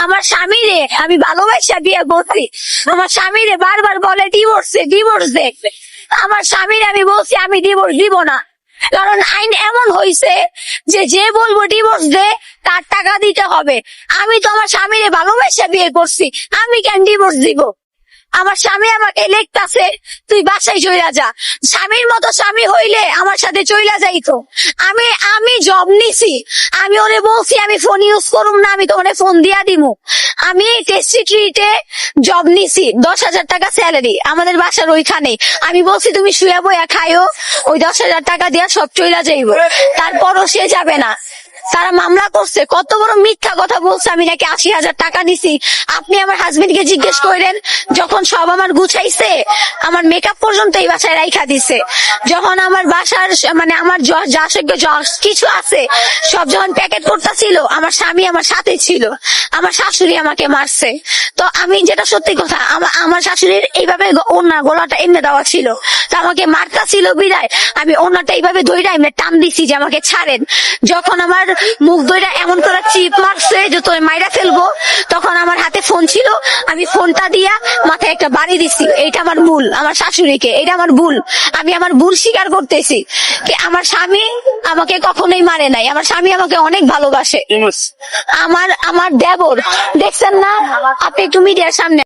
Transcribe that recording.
আমার স্বামীরে আমি ভালোবাসা বিয়ে করছি, আমার স্বামীরে বারবার বলে ডিভোর্স দে। আমার স্বামীরে আমি বলছি আমি ডিভোর্স দিব না, কারণ আইন এমন হয়েছে যে যে বলবো ডিভোর্স দে তার টাকা দিতে হবে। আমি তো আমার স্বামীরে ভালোবাসা বিয়ে করছি, আমি কেন ডিভোর্স দিব? আমার স্বামী আমাকে লিখতাছে তুই বাসায় চইলা যা। স্বামীর মতো স্বামী হইলে আমার সাথে চইলা যাইতো। আমি জব নিছি, আমি ওরে বলছি আমি ফোন ইউজ করুম না, আমি তো ওরে ফোন দিয়া দিমু। আমি টেস্টি ট্রিটে জব নিছি, 10,000 টাকা স্যালারি, আমাদের বাসার ওইখানে। আমি বলছি তুমি শুয়া বইয়া খাইও, ওই 10,000 টাকা দিয়া সব চইলা যাইব। তারপরও সে যাবে না, তারা মামলা করছে। কত বড় মিথ্যা কথা বলছে, আমি নাকি 80,000 টাকা নিছি। আপনি আমার হাজবেন্ড কে জিজ্ঞেস করেন, যখন সব আমার গুছাইছে, আমার মেকআপ পর্যন্ত এই বাসায় রাইখা দিছে। যখন আমার বাসার মানে আমার যা কিছু আছে সব যখন প্যাকেট করতেছিল, আমার স্বামী আমার সাথে ছিল, আমার শাশুড়ি আমাকে মারছে। তো আমি যেটা সত্যি কথা, আমার শাশুড়ির এইভাবে ওনার গলাটা এমনি দেওয়া ছিল, তো আমাকে মারতা ছিল বিদায় আমি ওনারটা এইভাবে ধইরা এমনি টান দিছি যে আমাকে ছাড়েন। যখন আমার মুখ ধইরা এমন করে চিপ মারছে যে তোর মাইরা ফেলবো, তখন আমার হাতে ফোন ছিল, আমি ফোনটা দিয়া মাথায় একটা বাড়ি দিছি। এইটা আমার ভুল, আমার শাশুড়িকে, এটা আমার ভুল, আমি আমার ভুল স্বীকার করতেছি। আমার স্বামী আমাকে কখনোই মারে নাই, আমার স্বামী আমাকে অনেক ভালোবাসে। আমার দেবর দেখছেন না আপনি, একটু মিডিয়ার সামনে